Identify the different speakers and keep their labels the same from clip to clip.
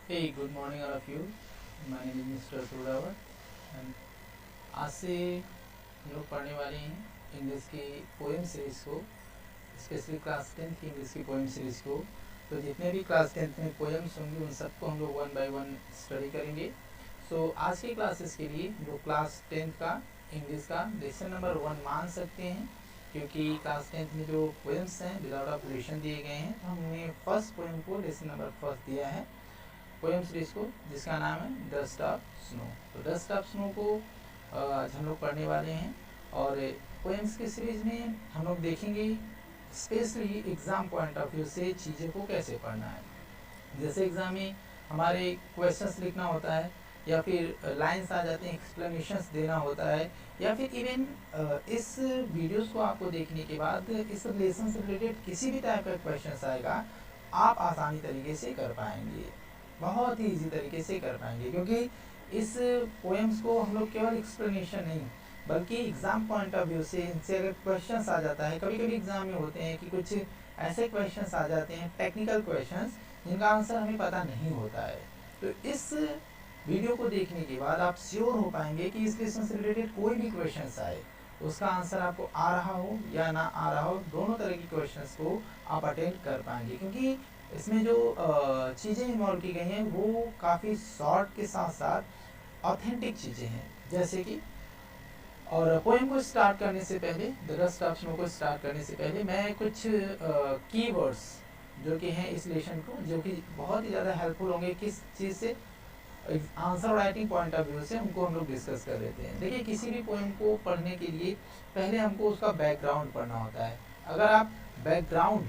Speaker 1: Hey, good morning all of you. My name is Mr. Sudavar and आज से हम लोग पढ़ने वाले हैं इंग्लिश की पोएम सीरीज़ को, स्पेशली क्लास 10 की इंग्लिश की पोएम सीरीज़ को। तो जितने भी क्लास 10 में पोएम्स होंगी उन सबको हम लोग 1 बाय 1 स्टडी करेंगे। आज की क्लासेस के लिए जो क्लास 10 का इंग्लिश का लेसन नंबर 1 मान सकते हैं, क्योंकि क्लास 10 में जो पोएम्स हैं विदाउट ऑपरेशन दिए गए हैं, तो हमने फर्स्ट पोएम को लेसन नंबर फर्स्ट दिया है पोएम सीरीज को, जिसका नाम है डस्ट ऑफ स्नो। तो डस्ट ऑफ स्नो को आज हम लोग पढ़ने वाले हैं और पोएम्स की सीरीज में हम लोग देखेंगे specially exam point of view से चीज़ों को कैसे पढ़ना है। जैसे एग्जाम में हमारे क्वेश्चंस लिखना होता है, या फिर लाइंस आ जाते हैं, एक्सप्लेनेशंस देना होता है, या फिर इवन इस वीडियोस को आपको देखने के बाद इस लेसन से रिलेटेड किसी भी टाइप का क्वेश्चंस आएगा, आप आसानी तरीके से कर पाएंगे, बहुत ही इजी तरीके से कर पाएंगे, क्योंकि इस पोएम्स को हम लोग केवल एक्सप्लेनेशन नहीं बल्कि एग्जाम पॉइंट ऑफ व्यू से इनसे अगर क्वेश्चंस आ जाता है, कभी कभी एग्जाम में होते हैं कि कुछ ऐसे क्वेश्चंस आ जाते हैं, टेक्निकल क्वेश्चंस, जिनका आंसर हमें पता नहीं होता है। तो इस वीडियो को देखने के बाद आप श्योर हो पाएंगे कि इस लेसन से रिलेटेड कोई भी क्वेश्चंस आए, उसका आंसर आपको आ रहा हो या ना आ रहा हो, दोनों तरह की क्वेश्चंस को आप अटेंड कर पाएंगे, क्योंकि इसमें जो चीज़ें इन्वॉल्व की गई हैं वो काफ़ी शॉर्ट के साथ साथ ऑथेंटिक चीज़ें हैं। जैसे कि और पोएम को स्टार्ट करने से पहले, द डस्ट ऑफ स्नो को स्टार्ट करने से पहले मैं कुछ कीवर्ड्स जो कि हैं इस लेसन को, जो कि बहुत ही ज़्यादा हेल्पफुल होंगे किस चीज़ से, answer writing point of view से, उनको हम लोग डिस्कस कर लेते हैं। देखिए, किसी भी पोएम को पढ़ने के लिए पहले हमको उसका बैकग्राउंड पढ़ना होता है। अगर आप बैकग्राउंड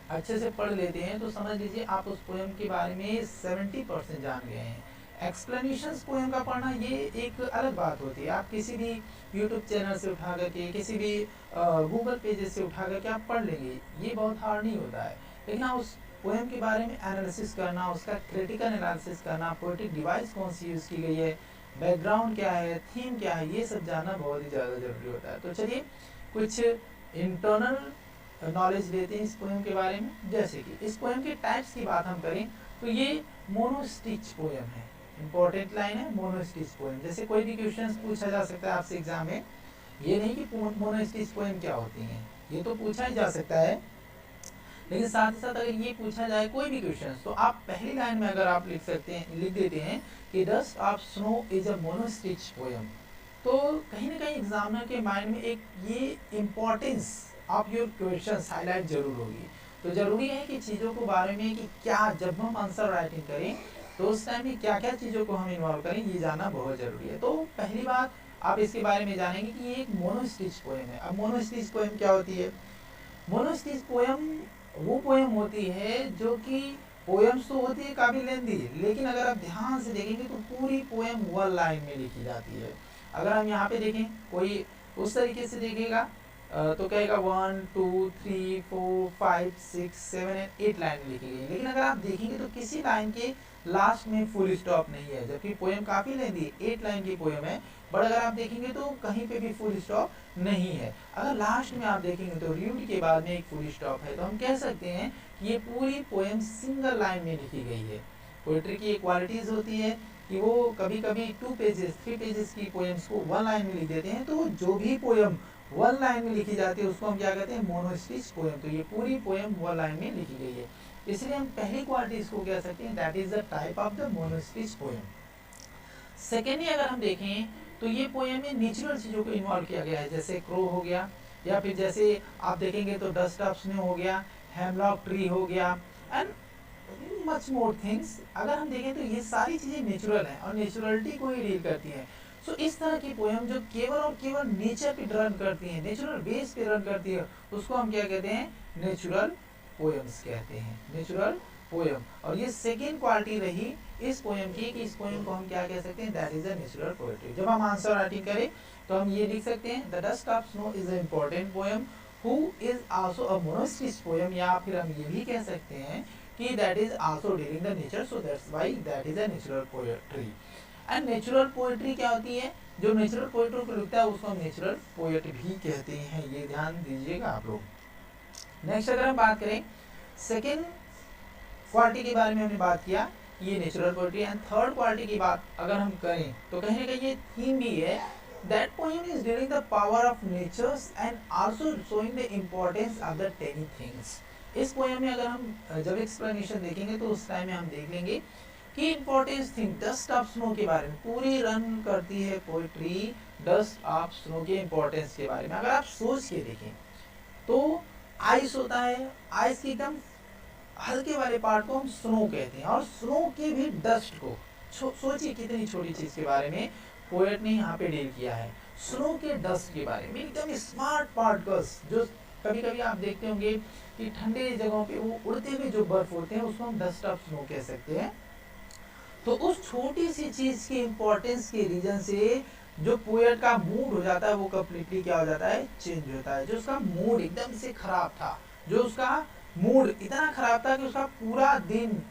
Speaker 1: अच्छे से पढ़ लेते हैं तो समझ लीजिए आप उस पोएम के बारे में 70% जान गए हैं। एक्सप्लेनेशंस पोएम का पढ़ना ये एक अलग बात होती है। आप किसी भी यूट्यूब चैनल से उठा करके, किसी भी गूगल पेजेस से उठा करके आप पढ़ लेंगे, ये बहुत हार्ड नहीं होता है। लेकिन हाँ, उस पोएम के बारे में एनालिसिस करना, उसका क्रिटिकल एनालिसिस करना, पोएटिक डिवाइस कौन सी यूज़ की गई है, बैकग्राउंड क्या है, थीम क्या है, ये सब जानना बहुत ही ज़्यादा ज़रूरी होता है। तो चलिए कुछ इंटरनल नॉलेज लेते हैं इस पोएम के बारे में। जैसे कि इस पोएम के टाइप्स की बात हम करें तो ये मोनोस्टिच पोएम है। इंपॉर्टेंट लाइन है, मोनोस्टिच पोएम। जैसे कोई भी क्वेश्चन पूछा जा सकता है आपसे एग्जाम में, ये नहीं कि मोनोस्टिच पोएम क्या होती हैं, ये तो पूछा ही जा सकता है, लेकिन साथ ही साथ अगर ये पूछा जाए कोई भी क्वेश्चन, तो आप पहली लाइन में अगर आप लिख देते हैं कि dust of snow is a monostich poem, तो कहीं ना कहीं एग्जामिनर के माइंड में एक ये importance of your questions highlight जरूर होगी। तो जरूरी है कि चीज़ों को बारे में कि क्या, जब हम आंसर राइटिंग करें तो उस टाइम में क्या क्या चीज़ों को हम इन्वॉल्व करें, ये जानना बहुत ज़रूरी है। तो पहली बात आप इसके बारे में जानेंगे कि ये एक मोनोस्टिच पोएम है। अब मोनोस्टिच पोएम क्या होती है? मोनोस्टिच पोएम वो पोएम होती है जो कि, पोएम्स तो होती है काफ़ी लेंदी, लेकिन अगर आप ध्यान से देखेंगे तो पूरी पोएम वन लाइन में लिखी जाती है। अगर हम यहाँ पे देखें, कोई उस तरीके से देखेगा तो कहेगा 1 2 3 4 5 6 7 एंड 8 लाइन लिखी गई है, लेकिन अगर आप देखेंगे तो किसी लाइन के लास्ट में फुल स्टॉप नहीं है, जबकि पोएम काफ़ी लेंदी है, 8 लाइन की पोएम है, बट अगर आप देखेंगे तो कहीं पे भी फुल स्टॉप नहीं है। अगर लास्ट में आप देखेंगे तो रीड के बाद में एक फुल स्टॉप है, तो हम कह सकते हैं कि ये पूरी पोएम सिंगल लाइन में लिखी गई है। पोएट्री की एक क्वालिटीज़ होती है कि वो कभी कभी 2 पेजेस 3 पेजेस की पोएम्स को 1 लाइन में लिख देते हैं, तो जो भी पोएम 1 लाइन में लिखी जाती है उसको हम क्या कहते हैं? मोनोस्टिच पोएम। तो ये पूरी पोएम 1 लाइन में लिखी गई है, इसलिए हम पहली क्वालिटी इसको कह सकते हैं, that is the type of the monostich poem. Secondly अगर हम देखें तो ये पोएम में नेचुरल चीज़ों को इन्वॉल्व किया गया है, जैसे क्रो हो गया, या फिर जैसे आप देखेंगे तो डस्ट ऑफ स्नो हो गया, हेमलॉक ट्री हो गया, एंड मच मोर थिंग्स। अगर हम देखें तो ये सारी चीज़ें नेचुरल हैं और नेचुरलिटी को ही डील करती हैं। सो इस तरह की पोएम जो केवल और केवल नेचर पे रन करती हैं, नेचुरल बेस पे रन करती है, उसको हम क्या कहते हैं? नेचुरल पोएम्स कहते हैं, नेचुरल पोएम। और ये सेकेंड क्वालिटी रही इस पोएम की कि इस पोएम को हम क्या कह सकते हैं? That is a natural poetry. जब हम आंसर राइटिंग करें तो हम ये लिख सकते हैं, the dust of snow is a important poem who is also a monostich poem, या फिर हम ये भी कह सकते हैं कि that is also dealing the nature, so that's why that is a natural poetry. And natural poetry क्या होती है? जो नेचुरल पोएट्री को लिखता है उसको हम नेचुरल पोएट भी कहते हैं, ये ध्यान दीजिएगा आप लोग। नेक्स्ट अगर हम बात करें सेकेंड क्वालिटी के बारे में, हमने बात किया ये natural poetry. And third quality की बात अगर हम करें तो कहीं ना कहीं ये थीम भी है, that poem is dealing the power of natures and also showing the importance of the tiny things. इस पोएम में अगर हम जब एक्सप्लेनेशन देखेंगे तो उस टाइम में हम देख लेंगे कि importance thing dust of snow के बारे में पूरी रन करती है पोएट्री डस्ट ऑफ स्नो के इम्पोर्टेंस के बारे में। अगर आप सोच के देखें तो आइस होता है, आइस के एकदम हल्के वाले पार्ट को हम स्नो कहते हैं, और स्नो के भी डस्ट को सोचिए कितनी छोटी चीज के बारे में पोएट ने यहाँ पे डील किया है, स्नो के डस्ट के बारे में। एकदम स्मार्ट पार्टिकल्स जो कभी कभी आप देखते होंगे कि ठंडे जगहों पे वो उड़ते हुए जो बर्फ होते हैं उसको हम डस्ट ऑफ स्नो कह सकते हैं। तो उस छोटी सी चीज की इंपॉर्टेंस के रीजन से जो पोएट का मूड हो जाता है वो कम्प्लीटली क्या हो जाता है, चेंज होता है। जो उसका मूड एकदम से खराब था, जो उसका मूड इतना खराब था कि उसका पूरा दिन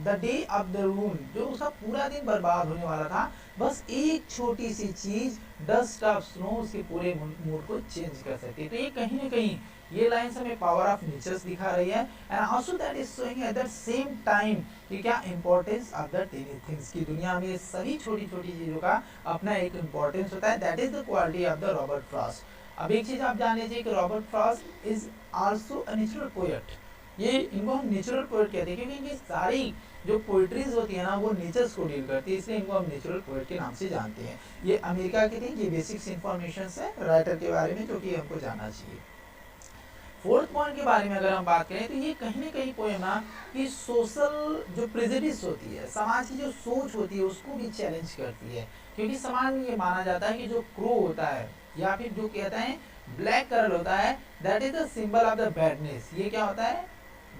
Speaker 1: the day of the room, जो उसका पूरा दिन बर्बाद होने वाला था, बस एक छोटी सी चीज डस्ट ऑफ स्नो उसके पूरे मूड को चेंज कर सकती है। तो ये कहीं ना कहीं ये लाइंस हमें पावर ऑफ नेचर्स दिखा रही है, and also that is showing at the same time कि क्या importance of the tiny things की दुनिया में सभी छोटी छोटी चीजों का अपना एक इंपॉर्टेंस होता है। That is the quality of the Robert Frost. अब एक चीज आप जान लीजिए कि Robert Frost is also a natural poet. ये इनको हम नेचुरल पोएट कहते हैं क्योंकि इनकी सारी जो पोएट्रीज होती है ना वो नेचर्स को डील करती है, इसलिए इनको हम नेचुरल पोएट के नाम से जानते हैं। ये अमेरिका के थे, ये बेसिक्स इंफॉर्मेशन है राइटर के बारे में जो कि हमको जानना चाहिए। फोर्थ पॉइंट के बारे में अगर हम बात करें तो ये कहीं ना कहीं पोएम ना कि सोशल जो प्रेजुडिस होती है, समाज की जो सोच होती है उसको भी चैलेंज करती है। क्योंकि समाज में ये माना जाता है कि जो क्रो होता है या फिर जो कहता है ब्लैक कलर होता है, that is the symbol of the badness. ये क्या होता है,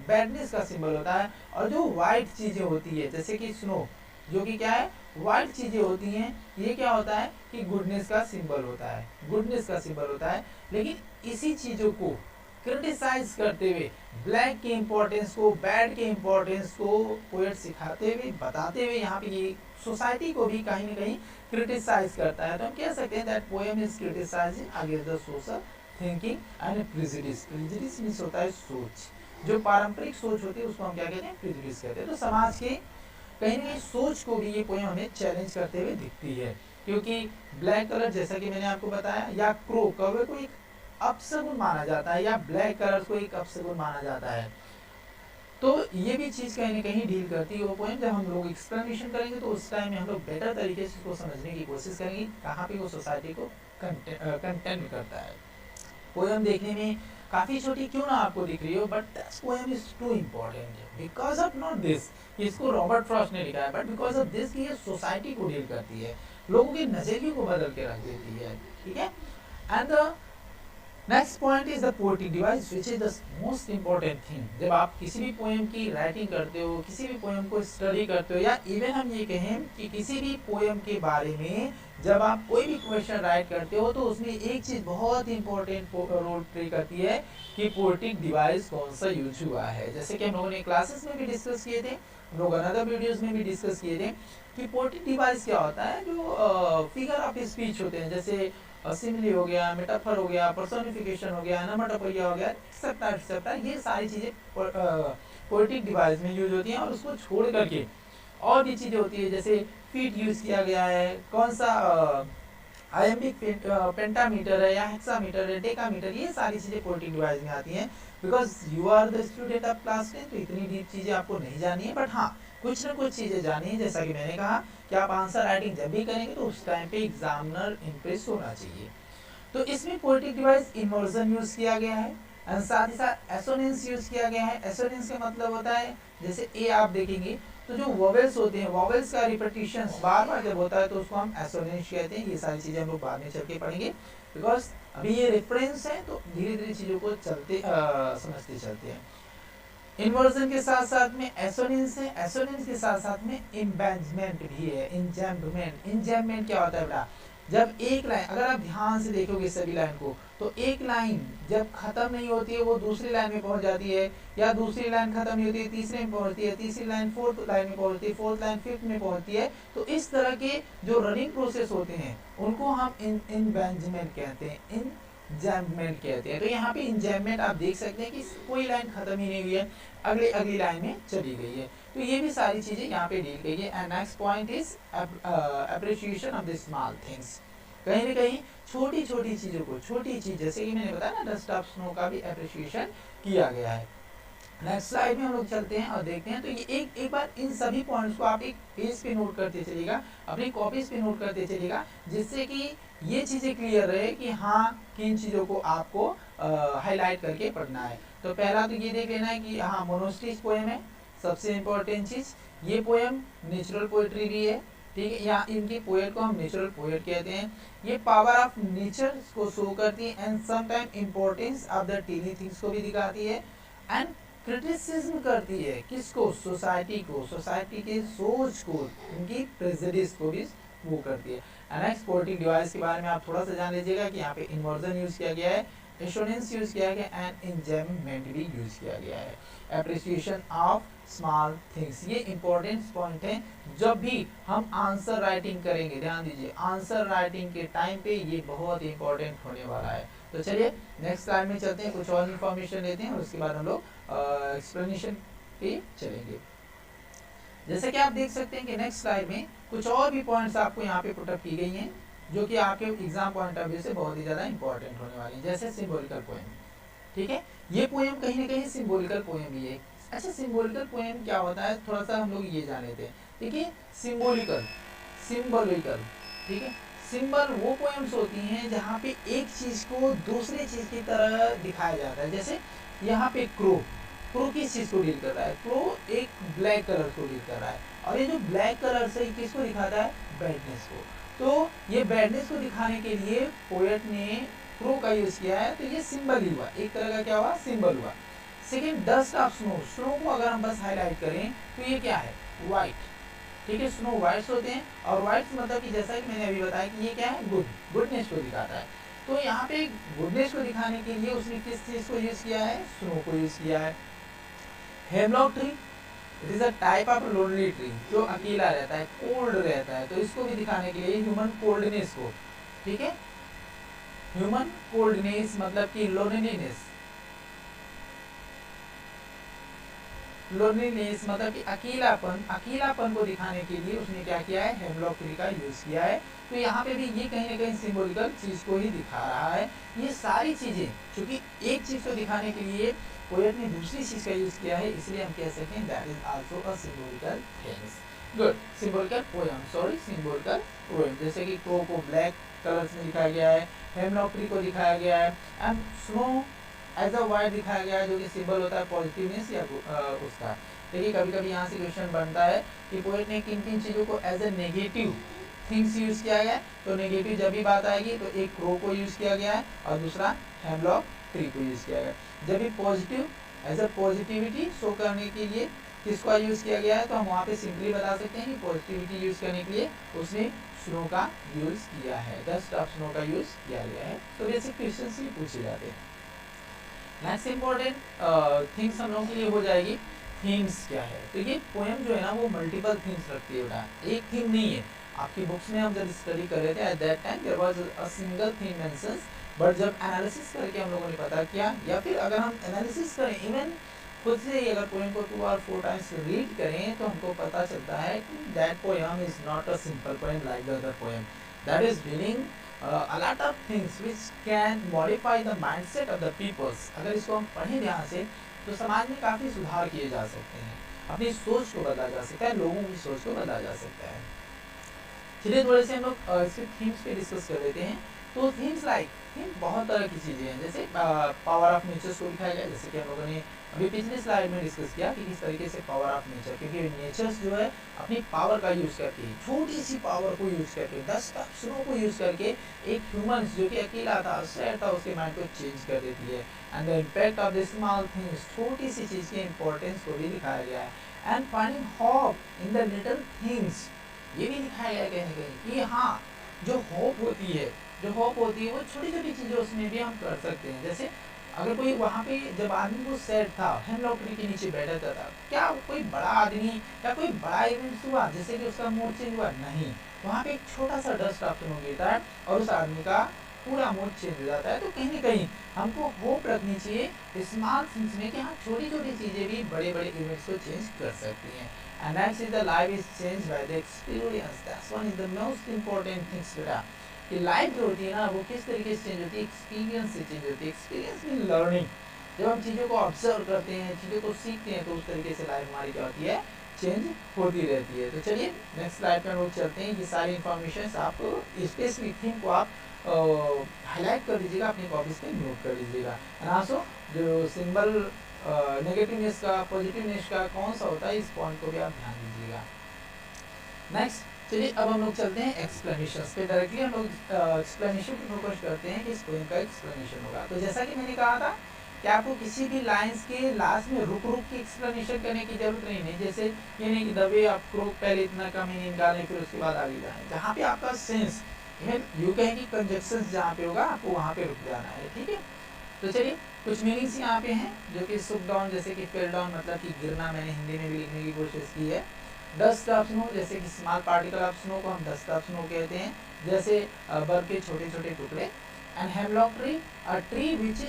Speaker 1: बैडनेस का सिंबल होता है। और जो व्हाइट चीजें होती है जैसे कि स्नो, जो कि क्या है, व्हाइट चीजें होती हैं, ये क्या होता है कि गुडनेस का सिंबल होता है, गुडनेस का सिंबल होता है। लेकिन इसी चीजों को क्रिटिसाइज करते हुए ब्लैक के इम्पोर्टेंस को, बैड के इम्पोर्टेंस को पोएट सिखाते हुए, बताते हुए यहाँ पे ये सोसाइटी को भी कहीं ना कहीं क्रिटिसाइज करता है। तो हम कह सकते हैं that poem is criticising against the social thinking and prejudice. Prejudice means होता है सोच, जो पारंपरिक सोच होती है उसको हम क्या कहते हैं, प्रेजुडिस कहते हैं। तो समाज के कहीं ना कहीं सोच को भी ये पोएम हमें चैलेंज करते हुए दिखती है। क्योंकि ब्लैक कलर जैसा कि मैंने आपको बताया, या क्रो कौवे को एक अपशगुन माना जाता है, या ब्लैक कलर को एक अपशगुन माना जाता है। तो ये भी चीज कहीं ना कहीं डील करती है वो पोएम। जब हम लोग एक्सप्लेनेशन करेंगे तो उस टाइम में हम लोग बेटर तरीके से इसको समझने की कोशिश करेंगे कहाँ पे वो सोसाइटी को कंटेंट करता है। पोएम देखने में काफी छोटी क्यों ना आपको दिख रही हो, but that poem is too important because of not this, इसको रॉबर्ट फ्रॉस्ट ने लिखा है, बट बिकॉज ऑफ दिस ये सोसाइटी को डील करती है, लोगों के नजरिए को बदल के रख देती है। ठीक है। And the next point is the poetic device which is the most important thing. जब आप किसी भी पोएम की राइटिंग करते हो, किसी भी पोएम को स्टडी करते हो, या इवन हम ये कहें कि किसी भी पोएम के बारे में जब आप कोई भी क्वेश्चन राइट करते हो तो उसमें एक चीज बहुत इंपॉर्टेंट रोल प्ले करती है कि पोएटिक डिवाइस कौन सा यूज हुआ है। जैसे कि हम लोगों ने क्लासेस में भी डिस्कस किए थे, हम लोग अनदर वीडियोस में भी डिस्कस किए थे कि पोएटिक डिवाइस क्या होता है। जो फिगर ऑफ स्पीच होते हैं, जैसे सिमिली हो गया, मेटाफर हो गया, पर्सोनिफिकेशन हो गया, एनामेटोपोइया हो गया, एक्सेट्रा एक्सेट्रा, ये सारी चीजें पोएटिक डिवाइस में यूज होती हैं। और उसको छोड़ करके और भी चीजें होती है, जैसे फीट यूज किया गया है, कौन सा आयम्बिक पेंटामीटर है या हेक्सामीटर है, डेकामीटर, ये सारी चीजें पोएटिक डिवाइस में आती हैं। Because you are the student of class 10, तो इतनी डीप चीजें आपको नहीं जानी है, बट हाँ कुछ ना कुछ चीजें जानी है। जैसा कि मैंने कहा कि आप आंसर राइटिंग जब भी करेंगे तो उस टाइम पे एग्जामिनर इम्प्रेस होना चाहिए। तो इसमें पोएटिक डिवाइस इन्वर्जन यूज किया गया है, और साथ ही साथ एसोनेंस यूज किया गया है। एसोनेंस का मतलब होता है, जैसे ए आप देखेंगे तो जो वोवेल्स होते हैं, वोवेल्स का रिपीटिशन बार बार जब होता है तो उसको हम एसोनेंस कहते हैं। ये सारी चीजें हम लोग बाद में चल के पढ़ेंगे, बिकॉज अभी ये रेफरेंस है तो धीरे धीरे चीजों को चलते समझते चलते हैं। इन्वर्जन के साथ साथ में एसोनेंस है, एसोनेंस के साथ साथ में इम्बैंजमेंट भी है, इंजैम्पमेंट। इंजैम्पमेंट क्या होता है बेटा, जब एक लाइन, अगर आप ध्यान से देखोगे सभी लाइन को, तो एक लाइन जब खत्म नहीं होती है वो दूसरी लाइन में पहुंच जाती है, या दूसरी लाइन खत्म नहीं होती है तीसरे में पहुंचती है, तीसरी लाइन फोर्थ लाइन में पहुंचती है, फोर्थ लाइन फिफ्थ में पहुंचती है। तो इस तरह के जो रनिंग प्रोसेस होते हैं उनको हम इम्बैंजमेंट कहते हैं, इंजैम्पमेंट कहते हैं। तो यहाँ पे इंजैम्पमेंट आप देख सकते हैं कि कोई लाइन खत्म ही नहीं हुई है, अगली लाइन में चली गई है। तो ये भी सारी चीजें यहाँ पे डील गई है। And next point is appreciation of the small things. कहीं ना कहीं छोटी छोटी चीजों को, छोटी चीज जैसे कि मैंने बताया ना डस्ट ऑफ स्नो का भी अप्रिशिएशन किया गया है। नेक्स्ट स्लाइड में हम लोग चलते हैं और देखते हैं। तो ये एक बार इन सभी पॉइंट्स को आप एक पेज पे नोट करते चलिएगा, अपनी कॉपीज पे नोट करते चलिएगा, जिससे कि ये चीजें क्लियर रहे कि हाँ किन चीजों को आपको हाईलाइट करके पढ़ना है। तो पहला तो ये देख लेना है कि हाँ मोनोस्टिच पोएम है, सबसे इम्पोर्टेंट चीज। ये पोएम नेचुरल पोएट्री भी है, ठीक है, या इनकी पोएट को हम नेचुरल पोएट कहते हैं। ये पावर ऑफ नेचर को शो करती है and sometime importance of the tiny things को भी दिखाती है। एंड क्रिटिसिज्म करती है किसको, सोसाइटी को, सोसाइटी के सोच को, उनकी प्रेजुडिस को भी वो करती है। नेक्स्ट पोएटिक डिवाइस के बारे में आप थोड़ा सा जान लीजिएगा कि यहाँ पे इन्वर्जन यूज किया गया है, एशोनेंस यूज किया गया एंड इंजैम्पमेंट भी यूज किया गया है। एप्रिसिएशन ऑफ स्मॉल थिंग्स, ये इंपॉर्टेंट पॉइंट है। जब भी हम आंसर राइटिंग करेंगे, ध्यान दीजिए आंसर राइटिंग के टाइम पे ये बहुत इंपॉर्टेंट होने वाला है। तो चलिए नेक्स्ट स्लाइड में चलते हैं, कुछ और इन्फॉर्मेशन लेते हैं और उसके बाद हम लोग एक्सप्लेनेशन पे चलेंगे। जैसे कि आप देख सकते हैं कि नेक्स्ट स्लाइड में कुछ और भी पॉइंट्स आपको यहाँ पे पुटअप की गई हैं, जो कि आपके एग्जाम पॉइंट ऑफ व्यू से बहुत ही ज्यादा इंपॉर्टेंट होने वाली है। जैसे सिंबॉलिकल पोएम, ठीक है, ये पोएम कहीं ना कहीं सिंबॉलिकल पोएम भी है। अच्छा, सिंबॉलिकल पोएम क्या होता है, थोड़ा सा हम लोग ये जान लेते हैं। देखिए सिंबॉलिकल, ठीक है, सिंबल वो पोएम्स होती हैं जहाँ पे एक चीज को दूसरे चीज की तरह दिखाया जाता है। जैसे यहाँ पे क्रो किस चीज को डील कर रहा है, क्रो एक ब्लैक कलर को डील कर रहा है, और ये जो ब्लैक कलर से किसको दिखाता है, बैडनेस को। तो ये बैडनेस को दिखाने के लिए पोएट ने क्रो का यूज किया है, तो ये सिंबल ही हुआ, एक तरह का क्या हुआ, सिंबल हुआ। Second, dust of snow, snow को अगर हम बस हाईलाइट करें तो ये क्या है, व्हाइट, ठीक है, स्नो व्हाइट्स होते हैं, और व्हाइट्स मतलब कि जैसा कि मैंने अभी बताया कि ये क्या है, गुडनेस को दिखाता है। तो यहाँ पे गुडनेस को दिखाने के लिए उसने किस चीज को यूज किया है, स्नो को यूज किया है। Hemlock tree, it is a type of lonely tree, जो अकेला रहता है, कोल्ड रहता है, तो इसको भी दिखाने के लिए ह्यूमन कोल्डनेस को, ठीक है, ह्यूमन कोल्डनेस मतलब कि लोनलीनेस मतलब कि अकेलापन को दिखाने के लिए उसने क्या किया है, हेमलॉक ट्री का यूज किया है। तो यहाँ पे भी ये कहीं ना कहीं सिंबॉलिकल चीज को ही दिखा रहा है। ये सारी चीजें क्योंकि एक चीज को दिखाने के लिए पोएट ने दूसरी चीज का यूज किया है, इसलिए हम कह सकते हैं that is also a symbolical things. Good, symbolical poem, जैसे कि क्रो को ब्लैक कलर्स में दिखाया गया है, हेमलॉक ट्री को दिखाया गया है, and snow as a white दिखाया गया है, जो कि सिंबल होता है पॉजिटिवनेस या उसका। देखिए कभी कभी यहाँ से क्वेश्चन बनता है कि पोएट ने किन किन चीज़ों को as a negative things use किया गया है। तो नेगेटिव जब भी बात आएगी तो एक क्रो को यूज किया गया है और दूसरा हेमलॉक ट्री को यूज किया गया है। जब भी positive as a positivity show करने के लिए किसका यूज किया गया है, तो हम वहाँ पे सिंपली बता सकते हैं कि पॉजिटिविटी यूज करने के लिए उसने स्नो का यूज किया है, डस्ट ऑफ स्नो का यूज किया गया है। तो बेसिक क्वेश्चन ही पूछे जाते हैं। नेक्स्ट इंपॉर्टेंट थिंग्स हम लोगों के लिए हो जाएगी, थीम्स क्या है। तो ये पोएम जो है ना वो मल्टीपल थीम्स रखती है बेटा, एक थीम नहीं है। आपकी बुक्स में हम जब स्टडी कर रहे थे at that time there was a single theme mentions, but जब एनालिसिस करके हम लोगों ने पता किया, या फिर अगर हम एनालिसिस करें इवन खुद से ही अगर पोएम को 2 और 4 टाइम्स रीड करें, तो हमको पता चलता है कि that poem is not a simple poem like the other poem, that is dealing a lot of things which can modify the mindset of the peoples। अगर इसको हम पढ़ें ध्यान से तो समाज में काफ़ी सुधार किए जा सकते हैं, अपनी सोच को बदला जा सकता है, लोगों की सोच को बदला जा सकता है। चलिए थोड़े से हम लोग इसके थीम्स पे डिस्कस कर लेते हैं। तो थीम बहुत तरह की चीज़ें हैं, जैसे पावर ऑफ नेचर्स को दिखाया गया, जैसे कि हम लोगों ने अभी पिछले स्लाइड में डिस्कस किया कि किस तरीके से पावर ऑफ नेचर, क्योंकि नेचर्स जो है अपनी पावर का यूज करके, छोटी सी पावर को यूज करके, डस्ट ऑफ स्नो को यूज करके एक ह्यूमंस जो कि अकेला था, सैड था, उसके माइंड को चेंज कर देती है। And the impact of the small things, छोटी सी चीज़ की इंपॉर्टेंस को भी दिखाया गया है। And finding hope in the little things, ये भी दिखाया गया है कहीं ना कहीं कि हाँ जो होप होती है वो छोटी छोटी चीज़ें उसमें भी हम कर सकते हैं। जैसे अगर कोई वहाँ पे जब आदमी को सैड था, हेमलॉक ट्री के नीचे बैठा था, क्या कोई बड़ा आदमी या कोई बड़ा इवेंट हुआ जैसे कि उसका मूड चेंज हुआ? नहीं, वहाँ पे एक छोटा सा डस्ट ऑफ स्नो गिरता है और उस आदमी का पूरा मूड चेंज हो जाता है। तो कहीं ना कहीं हमको होप रखनी चाहिए स्मॉल थिंग्स में कि हाँ छोटी छोटी चीज़ें भी बड़े बड़े इवेंट्स को चेंज कर सकती हैं। And next is the life is change by the experience, that's one is the most important things बेटा, कि लाइफ जो होती है ना वो किस तरीके से चेंज होती है, एक्सपीरियंस से चेंज होती है। एक्सपीरियंस मीन लर्निंग, जब हम चीज़ों को ऑब्जर्व करते हैं, चीज़ों को सीखते हैं, तो उस तरीके से लाइफ हमारी क्या होती है, चेंज होती रहती है। तो चलिए नेक्स्ट स्लाइड पर हम लोग चलते हैं। ये सारी इन्फॉर्मेशन आप स्पेसिफिक थिंग को आप हाईलाइट कर लीजिएगा, अपनी कॉपीज पे नोट कर लीजिएगा। एंड आल्सो जो सिंबल नेगेटिवनेस का पॉजिटिवनेस का कौन सा होता है, इस पॉइंट को भी आप ध्यान दीजिएगा। नेक्स्ट चलिए अब हम लोग चलते हैं एक्सप्लेनेशन पे। डायरेक्टली हम लोग एक्सप्लेनेशन पे फोकस करते हैं कि इस पोएम का एक्सप्लेनेशन होगा। तो जैसा कि मैंने कहा था कि आपको किसी भी लाइंस के लास्ट में रुक रुक के एक्सप्लेनेशन करने की जरूरत नहीं है। जैसे ये नहीं कि दबे आप पहले इतना का मीनिंग निकालें फिर उसके बाद आगे जाएं। जहाँ पे आपका सेंस यू कहें कि कंजक्शंस जहाँ पे होगा आपको वहाँ पे रुक जाना है, ठीक है। तो चलिए कुछ मीनिंग्स यहाँ पे हैं जो कि सुक डाउन जैसे कि फेल डाउन मतलब कि गिरना, मैंने हिंदी में भी लिखने की कोशिश की है। डस्ट ऑफ स्नो जैसे कि स्मॉल पार्टिकल ऑफ स्नो को हम डस्ट ऑफ स्नो कहते हैं, जैसे बर्फ के छोटे छोटे टुकड़े। And hemlock tree, a tree which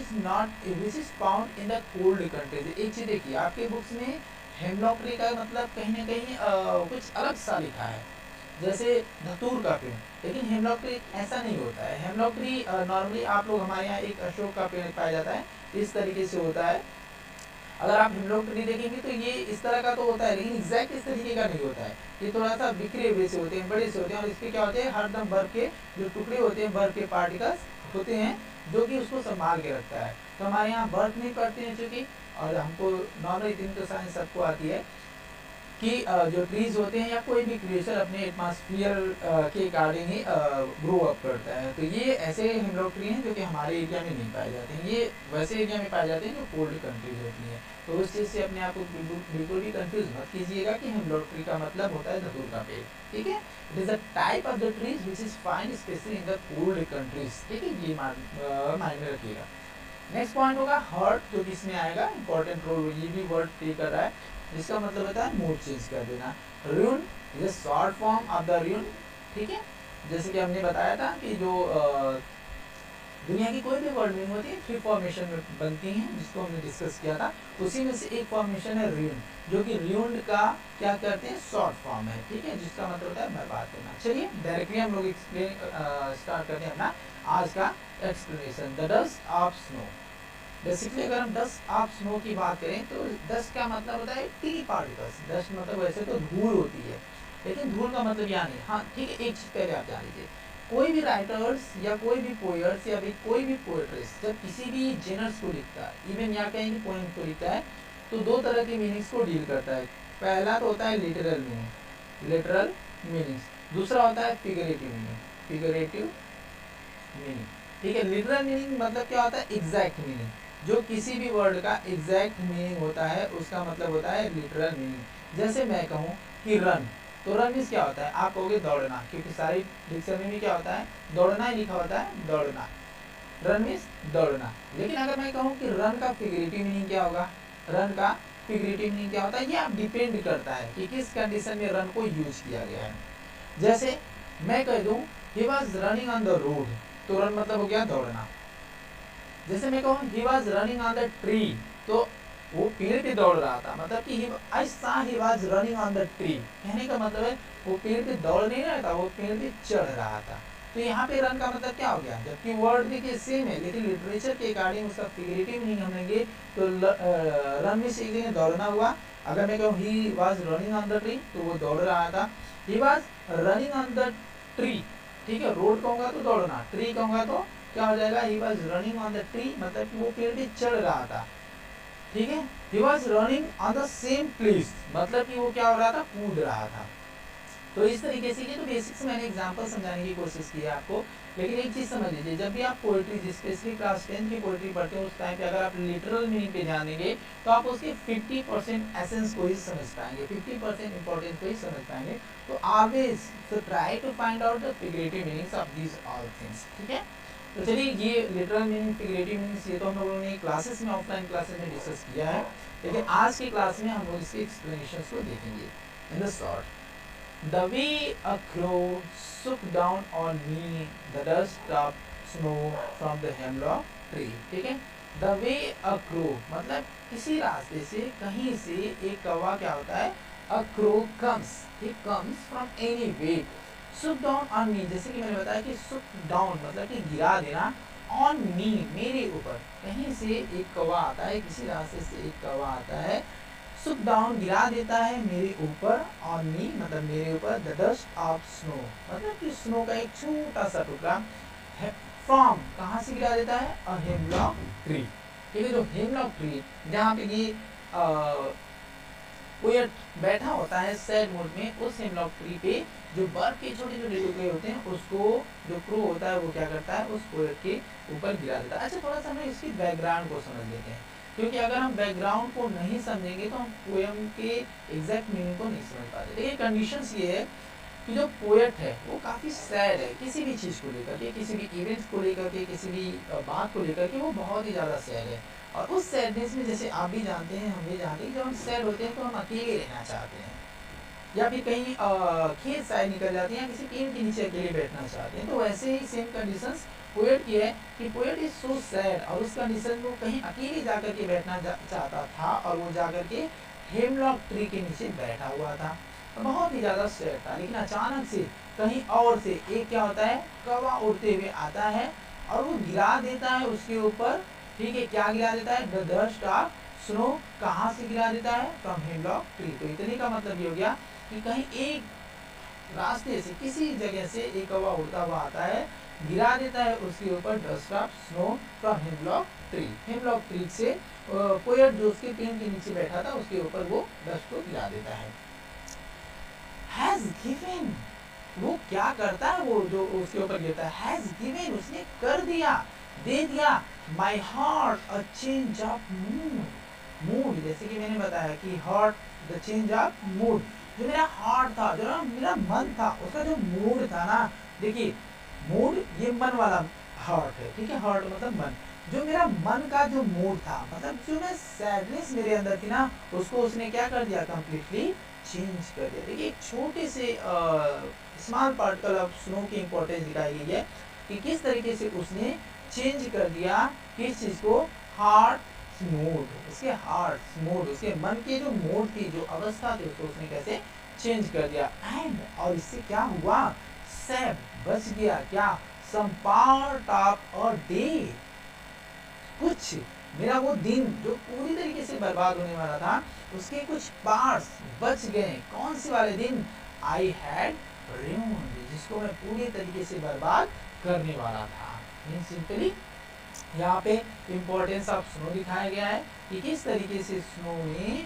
Speaker 1: is found in the cold countries. एक चीज देखिए आपके बुक्स में हेमलॉक ट्री का मतलब कहीं ना कहीं कुछ अलग सा लिखा है, जैसे धतूर का पेड़, लेकिन हेमलॉक ट्री ऐसा नहीं होता है। हेमलॉक ट्री नॉर्मली आप लोग हमारे यहाँ एक अशोक का पेड़ पाया जाता है, इस तरीके से होता है। अगर आप हेमलॉक ट्री देखेंगे तो ये इस तरह का तो होता है, लेकिन एग्जैक्ट इस तरीके का नहीं होता है। ये थोड़ा सा बिखरे हुए से होते हैं, बड़े से होते हैं, और इसके क्या होते हैं, हरदम बर्फ के जो टुकड़े होते हैं, बर्फ के पार्टिकल्स होते हैं जो कि उसको संभाल के रखता है। तो हमारे यहाँ बर्फ नहीं पड़ती है चूंकि, और हमको नॉर्मल इतनी तो साइंस सबको आती है कि जो ट्रीज होते हैं या कोई भी क्रिएचर अपने एटमॉस्फेयर के अकॉर्डिंग ही ग्रो अप करता है। तो ये ऐसे हेमलॉक ट्री हैं जो कि हमारे एरिया में नहीं पाए जाते हैं, ये वैसे एरिया में पाए जाते हैं जो कोल्ड कंट्रीज होती हैं। तो उस चीज़ से अपने आप को बिल्कुल भी कंफ्यूज मत कीजिएगा कि हेमलॉक ट्री का मतलब होता है धतूर का पेड़, ठीक है। It is a type of the trees which is find specially in the cold countries, ठीक है, ये माइंड में रखिएगा। नेक्स्ट पॉइंट होगा हर्ट, जो कि इसमें आएगा, इंपॉर्टेंट रोल ये भी वर्ड प्ले कर रहा है, जिसका मतलब होता है मूड चेंज कर देना। Ruin is a short form of the ruin, ठीक है। जैसे कि हमने बताया था कि जो दुनिया की कोई भी वर्ल्ड मीनिंग होती है 3 फॉर्मेशन में बनती हैं, जिसको हमने डिस्कस किया था। उसी में से एक फॉर्मेशन है र्यून, जो कि र्यून्ड का क्या करते हैं, शॉर्ट फॉर्म है, ठीक है, जिसका मतलब होता है बर्बाद करना। चलिए डायरेक्टली हम लोग एक्सप्लेन स्टार्ट करते हैं अपना आज का explanation. The dust of snow, basically अगर हम डस्ट ऑफ स्नो की बात करें तो डस्ट का मतलब होता है टी पार्टिकल्स। डस्ट मतलब वैसे तो धूल होती है, लेकिन धूल का मतलब यहाँ नहीं। हाँ ठीक है, एक चीज पहले आप जान लीजिए, कोई भी राइटर्स या कोई भी पोएट्स या कोई भी पोएट्रेस जब किसी भी जेनर्स को लिखता है, इवन यहाँ कहीं भी पोएम को लिखता है, तो 2 तरह के मीनिंग्स को डील करता है। पहला तो होता है लिटरल मीनिंग, लिटरल मीनिंग्स, दूसरा होता है फिगरेटिव मीनिंग, फिगरेटिव मीनिंग, ठीक है। लिटरल मीनिंग मतलब क्या होता है, एग्जैक्ट मीनिंग, जो किसी भी वर्ड का एग्जैक्ट मीनिंग होता है उसका मतलब होता है लिटरल मीनिंग। जैसे मैं कहूँ कि रन, तो रन मीन्स क्या होता है, आप कहोगे दौड़ना, क्योंकि सारी डिक्शनरी में क्या होता है, दौड़ना ही लिखा होता है, दौड़ना, रन मीन्स दौड़ना। लेकिन अगर मैं कहूँ कि रन का फिगरेटिव मीनिंग क्या होगा, रन का फिगरेटिव मीनिंग क्या होता है, ये आप डिपेंड करता है कि किस कंडीशन में रन को यूज किया गया है। जैसे मैं कह दूँ he was running on the road, तो रन मतलब हो गया दौड़ना। जैसे मैं कहूँ he was running on the tree, तो वो पेड़ पे दौड़ रहा था, मतलब कि I saw he was running on the tree, कहने का मतलब है वो पेड़ पे दौड़ नहीं रहा था, वो पेड़ पे चढ़ रहा था। तो यहाँ पे रन का मतलब क्या हो गया, जबकि वर्ड देखिए सेम है, लेकिन लिटरेचर के अकॉर्डिंग उसका फिगरेटिव मीनिंग हम लेंगे। तो रन में सीख लेंगे दौड़ना हुआ। अगर मैं कहूँ he was running on the tree, तो वो दौड़ रहा था। he was running on the tree, ठीक है, रोड कहूँगा तो दौड़ना, ट्री कहूँगा तो क्या हो जाएगा, he was running on the tree, मतलब कि वो पेड़ पे चढ़ रहा था, ठीक है। he was running on the same place, मतलब कि वो क्या हो रहा था, कूद रहा था। तो इस तरीके से ये तो बेसिक्स मैंने एग्जांपल समझाने की कोशिश की है आपको। लेकिन एक चीज समझ लीजिए, जब भी आप पोएट्री स्पेशली क्लास 10 की पोएट्री पढ़ते हो उस टाइम पे अगर आप लिटरल मीनिंग पे ध्यान देंगे तो आप उसके 50% एसेंस को ही समझ पाएंगे, 50% इंपॉर्टेंस को ही समझ पाएंगे। तो always try to find out the figurative meanings of these all things, ठीक है। तो चलिए ये लिटरल मीनिंग, फिगरेटिव मीनिंग्स ये तो हम लोगों ने क्लासेस में, ऑफलाइन क्लासेस में डिस्कस किया है, लेकिन आज की क्लास में हम लोग इसके एक्सप्लेनेशंस को देखेंगे in the short. The way a crow swooped down on me, the dust of snow from the hemlock tree. ठीक है, द वे अ क्रो मतलब किसी रास्ते से कहीं से एक कौवा क्या होता है, a crow comes, he comes from any way, सुक डाउन ऑन मी, जैसे कि मैंने बताया कि सुक डाउन मतलब कि गिरा देना, ऑन मी मेरे ऊपर, कहीं से एक कौवा आता है, किसी रास्ते से एक कौवा आता है, सुक डाउन गिरा देता है मेरे ऊपर, ऑन मी मतलब मेरे ऊपर, द डस्ट ऑफ स्नो मतलब कि स्नो का एक छोटा सा टुकड़ा, फ्रॉम कहाँ से गिरा देता है, अ हेमलॉक ट्री। ठीक है, जो हेमलॉक ट्री जहाँ पे ये पोएट बैठा होता है सैड मोड में, उस हेमलॉक ट्री पे जो बर्फ के छोटे छोटे टुकड़े होते हैं उसको जो क्रो होता है वो क्या करता है, उस पोएट के ऊपर गिरा देता है। अच्छा, थोड़ा सा हम इसकी बैकग्राउंड को समझ लेते हैं, क्योंकि अगर हम बैकग्राउंड को नहीं समझेंगे तो हम पोएम के एग्जैक्ट मीनिंग को नहीं समझ पाते। देखिए, कंडीशंस ये है कि जो पोएट है वो काफ़ी सैड है, किसी भी चीज़ को लेकर के, किसी भी इवेंट्स को लेकर के, किसी भी बात को लेकर के वो बहुत ही ज़्यादा सैड है। और उस सैडनेस में, जैसे आप भी जानते हैं, हम भी जानते हैं, जब हम सैड होते हैं तो हम अकेले रहना चाहते हैं, या फिर कहीं खेत साइड निकल जाते हैं, या किसी पेड़ के नीचे अकेले बैठना चाहते हैं। तो वैसे ही सेम कंडीशंस पोएट की है कि पोएट इज सो सैड, और उस कंडीशन को कहीं अकेले जाकर के बैठना चाहता था, और वो जाकर के हेमलॉक ट्री के नीचे बैठा हुआ था, बहुत ही ज़्यादा सैड था। लेकिन अचानक से कहीं और से एक क्या होता है, कौवा उड़ते हुए आता है और वो गिरा देता है उसके ऊपर। ठीक है, क्या गिरा देता है, द डस्ट ऑफ स्नो, कहाँ से गिरा देता है, फ्रॉम हेमलॉक ट्री। तो इतने का मतलब ये हो गया कि कहीं एक रास्ते से, किसी जगह से एक कौवा उड़ता हुआ आता है, गिरा देता है उसके ऊपर dust of snow from hemlock tree. Hemlock tree से पोएट जो उसके पेड़ के नीचे बैठा था उसके ऊपर वो डस्ट को गिरा देता है। हैज गिवन, वो क्या करता है, वो जो उसके ऊपर गिरता है, हैज गिवन उसने कर दिया, दे दिया, my heart a change of mood, mood जैसे कि मैंने बताया कि heart the change of mood, जो मेरा हार्ट था, जो मेरा मन था, उसका जो मूड था ना, देखिए मूड ये मन वाला हार्ट है। ठीक है, हार्ट मतलब मन, जो मेरा मन का जो मूड था, मतलब जो मैं सैडनेस मेरे अंदर थी ना, उसको उसने क्या कर दिया, कंप्लीटली चेंज कर दिया। देखिए, एक छोटे से स्मॉल पार्टिकल ऑफ स्नो की इंपॉर्टेंस दिखाई गई है कि किस तरीके से उसने चेंज कर दिया, किस चीज को, हार्ट मूड, उसके हार्ट मूड, उसके मन की जो मूड थी, जो अवस्था थी, उसको उसने कैसे चेंज कर दिया। एंड और इससे क्या हुआ, सेव बच गया, क्या, some part of a day, कुछ मेरा वो दिन जो पूरी तरीके से बर्बाद होने वाला था, उसके कुछ पार्ट्स बच गए। कौन से वाले दिन, आई हैड ruined, जिसको मैं पूरी तरीके से बर्बाद करने वाला था। मीन सिंपली यहाँ पे इम्पोर्टेंस ऑफ स्नो दिखाया गया है कि किस तरीके से स्नो ने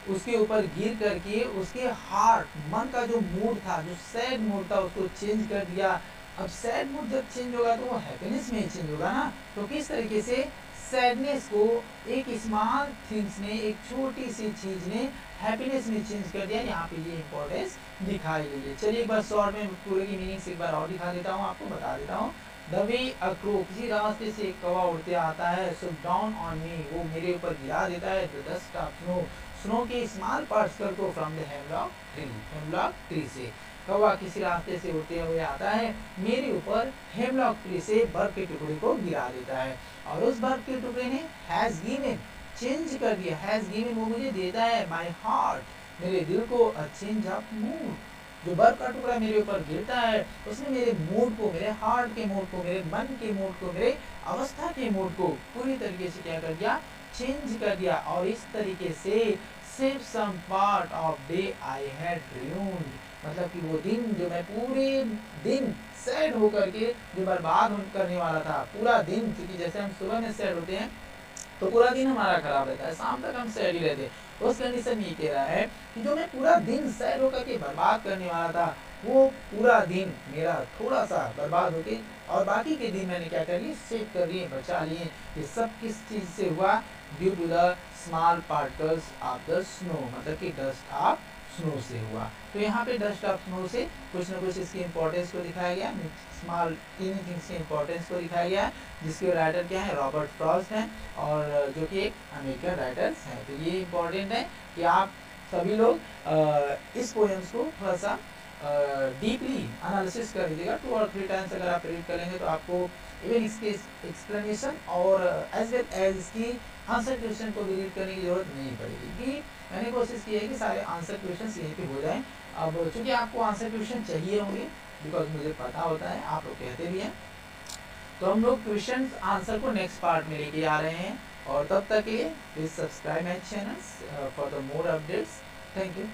Speaker 1: उसके ऊपर गिर करके उसके हार्ट, मन का जो मूड था, जो सैड मूड था, उसको चेंज कर दिया। अब सैड मूड जब चेंज होगा तो वो हैप्पीनेस में ही चेंज होगा ना। तो किस तरीके से सैडनेस को एक स्मॉल थिंग्स ने, एक छोटी सी चीज ने हैप्पीनेस में चेंज कर दिया। यहाँ पे ये इंपॉर्टेंस दिखाई गई है। चलिए एक बार शॉर्ट में पूरे की मीनिंग एक बार और दिखा देता हूँ, आपको बता देता हूँ। द वे अ क्रो, किसी रास्ते से एक कौवा उड़ते आता है, सो डाउन ऑन मी, वो मेरे ऊपर गिरा देता है, the dust of snow, snow के स्मॉल पार्टिकल को, from the hemlock tree, hemlock tree से। कौवा किसी रास्ते से उड़ते हुए आता है, मेरे ऊपर हेमलॉक ट्री से बर्फ के टुकड़े को गिरा देता है, और उस बर्फ के टुकड़े ने हैज गिवन, चेंज कर दिया, हैज गिवन वो मुझे देता है, माय हार्ट, मेरे दिल को, अ चेंज ऑफ मूड, जो बर्फ का टुकड़ा मेरे ऊपर गिरता है उसने मेरे मूड को, मेरे हार्ट के मूड को, मेरे मन के मूड को, मेरे अवस्था के मूड को पूरी तरीके से क्या कर दिया, चेंज कर दिया। और इस तरीके से save some part of day I had ruined, मतलब कि वो दिन जो मैं पूरे दिन सैड होकर के जो बर्बाद करने वाला था, पूरा दिन, क्योंकि जैसे हम सुबह में सैड होते हैं तो पूरा दिन हमारा खराब रहता है, शाम तक हम सैड ही रहते हैं। उस कंडीशन में ये कह रहा है कि जो मैं पूरा दिन सैड होकर के बर्बाद करने वाला था, वो पूरा दिन मेरा थोड़ा सा बर्बाद होके, और बाकी के दिन मैंने क्या कर लिए, सेव कर लिए, बचा लिए। ये सब किस चीज से हुआ, due to the small particles of the snow, मतलब कि डस्ट ऑफ स्नो से हुआ। तो यहाँ पे डस्ट ऑफ स्नो से कुछ ना कुछ इसकी इंपॉर्टेंस को दिखाया गया, स्मॉल टीनी थिंग्स की इंपॉर्टेंस को दिखाया गया, जिसके राइटर क्या है, रॉबर्ट फ्रॉस्ट हैं, और जो कि एक अमेरिकन राइटर्स हैं। तो ये इंपॉर्टेंट है कि आप सभी लोग इस पोएम्स को थोड़ा सा डीपली एनालिसिस कर लीजिएगा 2 और 3 टाइम्स अगर आप रीड करेंगे तो आपको इवन इसके एक्सप्लेनेशन और एज वेल एज इसकी आंसर क्वेश्चन को भी रीड करने की जरूरत नहीं पड़ेगी, क्योंकि मैंने कोशिश की है कि सारे आंसर क्वेश्चन यहीं पे हो जाएं। अब चूंकि आपको आंसर क्वेश्चन चाहिए होंगे, बिकॉज मुझे पता होता है, आप लोग कहते भी हैं, तो हम लोग क्वेश्चन आंसर को नेक्स्ट पार्ट में लेके आ रहे हैं। और तब तक के लिए please subscribe my channel for the more updates. Thank you.